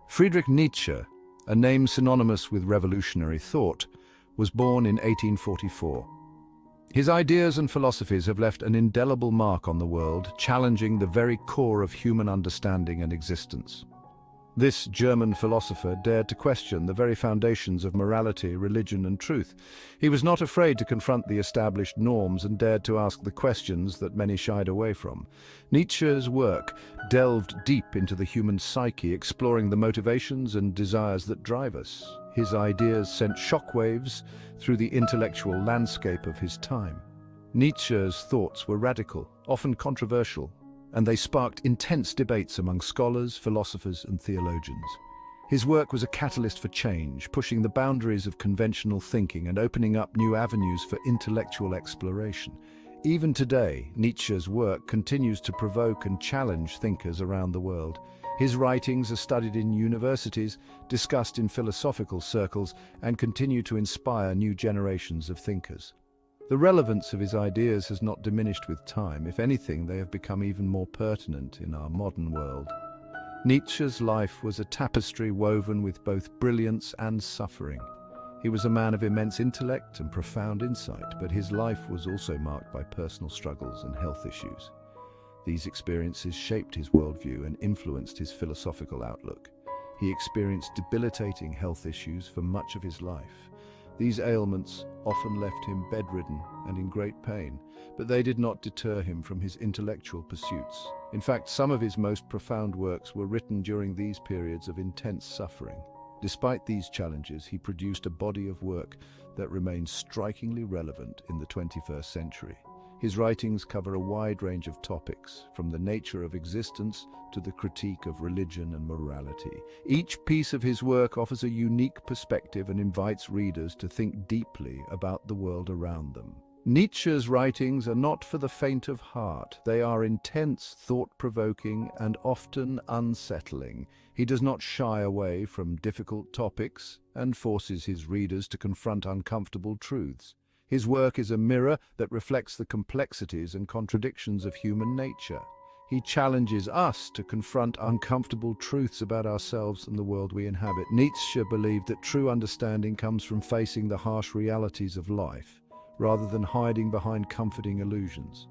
Friedrich Nietzsche, a name synonymous with revolutionary thought, was born in 1844. His ideas and philosophies have left an indelible mark on the world, challenging the very core of human understanding and existence. This German philosopher dared to question the very foundations of morality, religion, and truth. He was not afraid to confront the established norms and dared to ask the questions that many shied away from. Nietzsche's work delved deep into the human psyche, exploring the motivations and desires that drive us. His ideas sent shockwaves through the intellectual landscape of his time. Nietzsche's thoughts were radical, often controversial, and they sparked intense debates among scholars, philosophers, and theologians. His work was a catalyst for change, pushing the boundaries of conventional thinking and opening up new avenues for intellectual exploration. Even today, Nietzsche's work continues to provoke and challenge thinkers around the world. His writings are studied in universities, discussed in philosophical circles, and continue to inspire new generations of thinkers. The relevance of his ideas has not diminished with time. If anything, they have become even more pertinent in our modern world. Nietzsche's life was a tapestry woven with both brilliance and suffering. He was a man of immense intellect and profound insight, but his life was also marked by personal struggles and health issues. These experiences shaped his worldview and influenced his philosophical outlook. He experienced debilitating health issues for much of his life. These ailments often left him bedridden and in great pain, but they did not deter him from his intellectual pursuits. In fact, some of his most profound works were written during these periods of intense suffering. Despite these challenges, he produced a body of work that remains strikingly relevant in the 21st century. His writings cover a wide range of topics, from the nature of existence to the critique of religion and morality. Each piece of his work offers a unique perspective and invites readers to think deeply about the world around them. Nietzsche's writings are not for the faint of heart. They are intense, thought-provoking, and often unsettling. He does not shy away from difficult topics and forces his readers to confront uncomfortable truths. His work is a mirror that reflects the complexities and contradictions of human nature. He challenges us to confront uncomfortable truths about ourselves and the world we inhabit. Nietzsche believed that true understanding comes from facing the harsh realities of life, rather than hiding behind comforting illusions.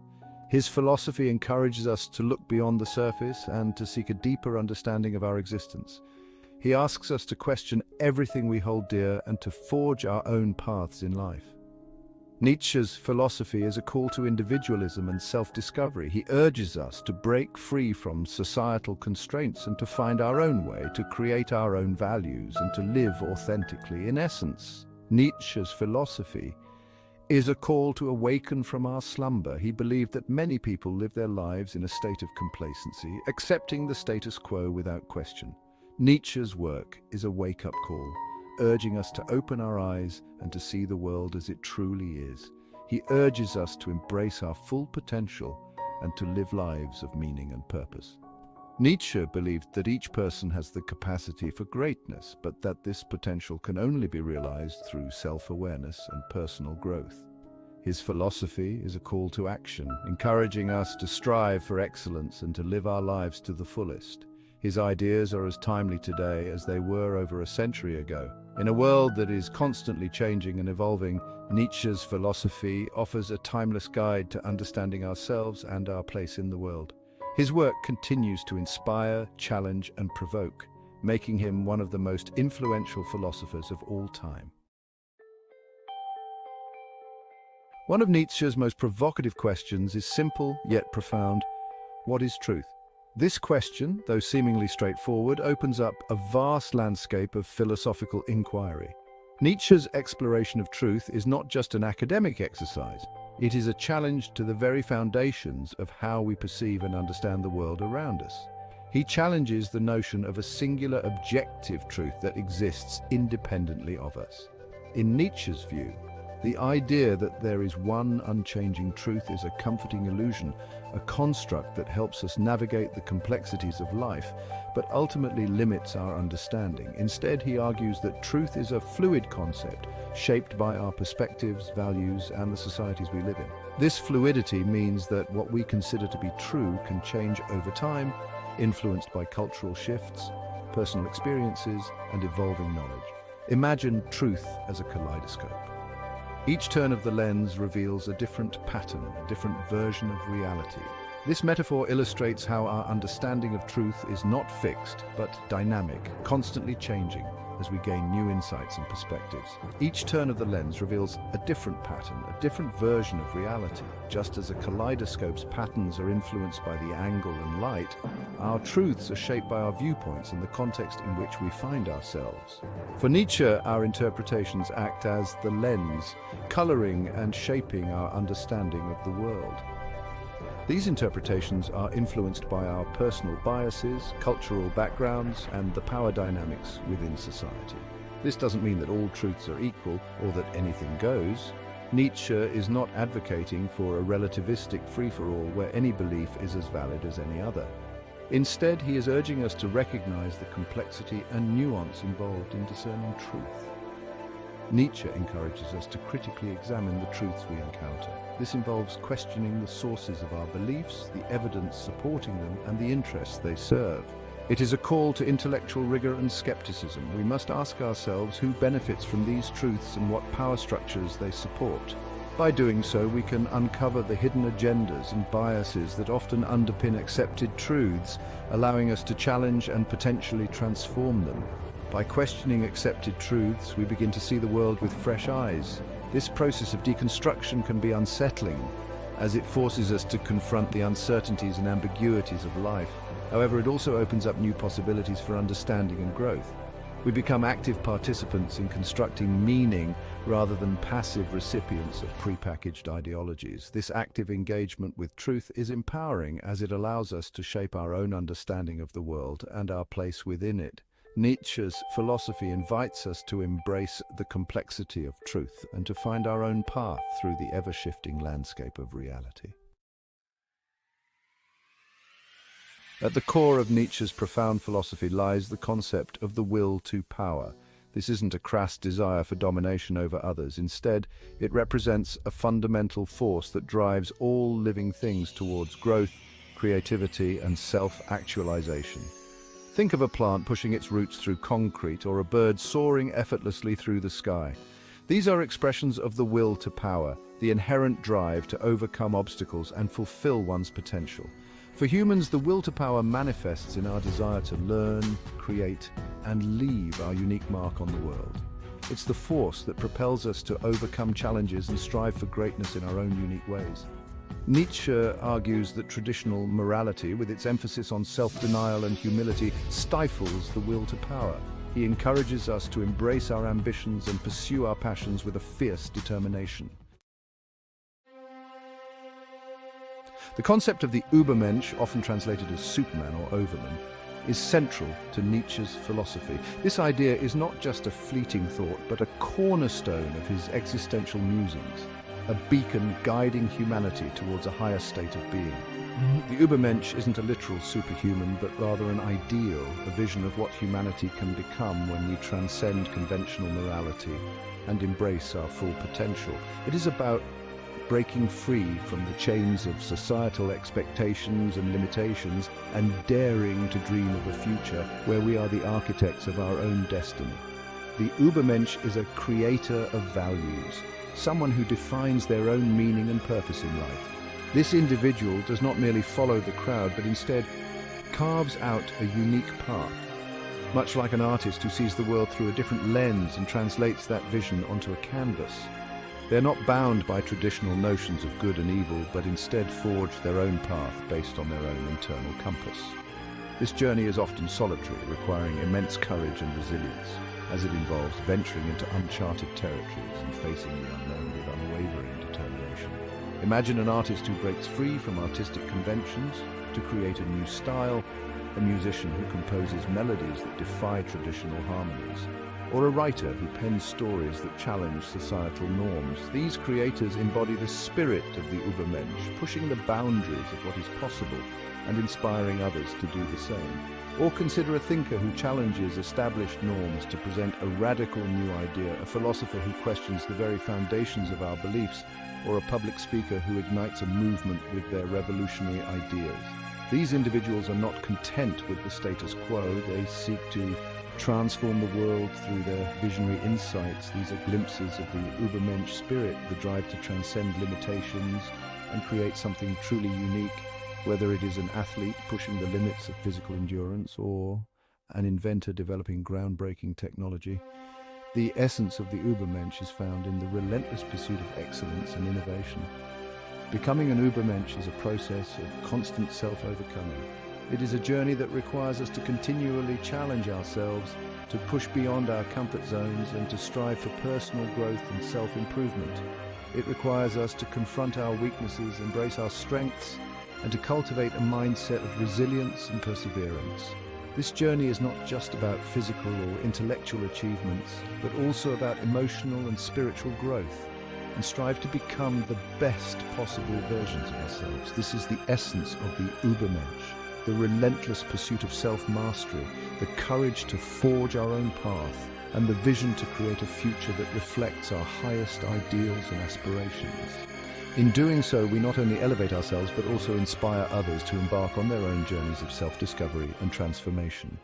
His philosophy encourages us to look beyond the surface and to seek a deeper understanding of our existence. He asks us to question everything we hold dear and to forge our own paths in life. Nietzsche's philosophy is a call to individualism and self-discovery. He urges us to break free from societal constraints and to find our own way, to create our own values and to live authentically. In essence, Nietzsche's philosophy is a call to awaken from our slumber. He believed that many people live their lives in a state of complacency, accepting the status quo without question. Nietzsche's work is a wake-up call, urging us to open our eyes and to see the world as it truly is. He urges us to embrace our full potential and to live lives of meaning and purpose. Nietzsche believed that each person has the capacity for greatness, but that this potential can only be realized through self-awareness and personal growth. His philosophy is a call to action, encouraging us to strive for excellence and to live our lives to the fullest. His ideas are as timely today as they were over a century ago. In a world that is constantly changing and evolving, Nietzsche's philosophy offers a timeless guide to understanding ourselves and our place in the world. His work continues to inspire, challenge, and provoke, making him one of the most influential philosophers of all time. One of Nietzsche's most provocative questions is simple yet profound: what is truth? This question, though seemingly straightforward, opens up a vast landscape of philosophical inquiry. Nietzsche's exploration of truth is not just an academic exercise. It is a challenge to the very foundations of how we perceive and understand the world around us. He challenges the notion of a singular objective truth that exists independently of us. In Nietzsche's view, the idea that there is one unchanging truth is a comforting illusion, a construct that helps us navigate the complexities of life, but ultimately limits our understanding. Instead, he argues that truth is a fluid concept, shaped by our perspectives, values, and the societies we live in. This fluidity means that what we consider to be true can change over time, influenced by cultural shifts, personal experiences, and evolving knowledge. Imagine truth as a kaleidoscope. Each turn of the lens reveals a different pattern, a different version of reality. This metaphor illustrates how our understanding of truth is not fixed, but dynamic, constantly changing as we gain new insights and perspectives. Each turn of the lens reveals a different pattern, a different version of reality. Just as a kaleidoscope's patterns are influenced by the angle and light, our truths are shaped by our viewpoints and the context in which we find ourselves. For Nietzsche, our interpretations act as the lens, coloring and shaping our understanding of the world. These interpretations are influenced by our personal biases, cultural backgrounds, and the power dynamics within society. This doesn't mean that all truths are equal or that anything goes. Nietzsche is not advocating for a relativistic free-for-all where any belief is as valid as any other. Instead, he is urging us to recognize the complexity and nuance involved in discerning truth. Nietzsche encourages us to critically examine the truths we encounter. This involves questioning the sources of our beliefs, the evidence supporting them, and the interests they serve. It is a call to intellectual rigor and skepticism. We must ask ourselves who benefits from these truths and what power structures they support. By doing so, we can uncover the hidden agendas and biases that often underpin accepted truths, allowing us to challenge and potentially transform them. By questioning accepted truths, we begin to see the world with fresh eyes. This process of deconstruction can be unsettling, as it forces us to confront the uncertainties and ambiguities of life. However, it also opens up new possibilities for understanding and growth. We become active participants in constructing meaning rather than passive recipients of prepackaged ideologies. This active engagement with truth is empowering, as it allows us to shape our own understanding of the world and our place within it. Nietzsche's philosophy invites us to embrace the complexity of truth and to find our own path through the ever-shifting landscape of reality. At the core of Nietzsche's profound philosophy lies the concept of the will to power. This isn't a crass desire for domination over others. Instead, it represents a fundamental force that drives all living things towards growth, creativity, and self-actualization. Think of a plant pushing its roots through concrete or a bird soaring effortlessly through the sky. These are expressions of the will to power, the inherent drive to overcome obstacles and fulfill one's potential. For humans, the will to power manifests in our desire to learn, create, and leave our unique mark on the world. It's the force that propels us to overcome challenges and strive for greatness in our own unique ways. Nietzsche argues that traditional morality, with its emphasis on self-denial and humility, stifles the will to power. He encourages us to embrace our ambitions and pursue our passions with a fierce determination. The concept of the Übermensch, often translated as Superman or Overman, is central to Nietzsche's philosophy. This idea is not just a fleeting thought, but a cornerstone of his existential musings, a beacon guiding humanity towards a higher state of being. The Übermensch isn't a literal superhuman, but rather an ideal, a vision of what humanity can become when we transcend conventional morality and embrace our full potential. It is about breaking free from the chains of societal expectations and limitations and daring to dream of a future where we are the architects of our own destiny. The Ubermensch is a creator of values, someone who defines their own meaning and purpose in life. This individual does not merely follow the crowd, but instead carves out a unique path, much like an artist who sees the world through a different lens and translates that vision onto a canvas. They're not bound by traditional notions of good and evil, but instead forge their own path based on their own internal compass. This journey is often solitary, requiring immense courage and resilience, as it involves venturing into uncharted territories and facing the unknown with unwavering determination. Imagine an artist who breaks free from artistic conventions to create a new style, a musician who composes melodies that defy traditional harmonies, or a writer who pens stories that challenge societal norms. These creators embody the spirit of the Ubermensch, pushing the boundaries of what is possible and inspiring others to do the same. Or consider a thinker who challenges established norms to present a radical new idea, a philosopher who questions the very foundations of our beliefs, or a public speaker who ignites a movement with their revolutionary ideas. These individuals are not content with the status quo. They seek to transform the world through their visionary insights. These are glimpses of the Ubermensch spirit, the drive to transcend limitations and create something truly unique, whether it is an athlete pushing the limits of physical endurance or an inventor developing groundbreaking technology. The essence of the Ubermensch is found in the relentless pursuit of excellence and innovation. Becoming an Ubermensch is a process of constant self-overcoming. It is a journey that requires us to continually challenge ourselves, to push beyond our comfort zones and to strive for personal growth and self-improvement. It requires us to confront our weaknesses, embrace our strengths, and to cultivate a mindset of resilience and perseverance. This journey is not just about physical or intellectual achievements, but also about emotional and spiritual growth, and strive to become the best possible versions of ourselves. This is the essence of the Übermensch, the relentless pursuit of self-mastery, the courage to forge our own path, and the vision to create a future that reflects our highest ideals and aspirations. In doing so, we not only elevate ourselves, but also inspire others to embark on their own journeys of self-discovery and transformation.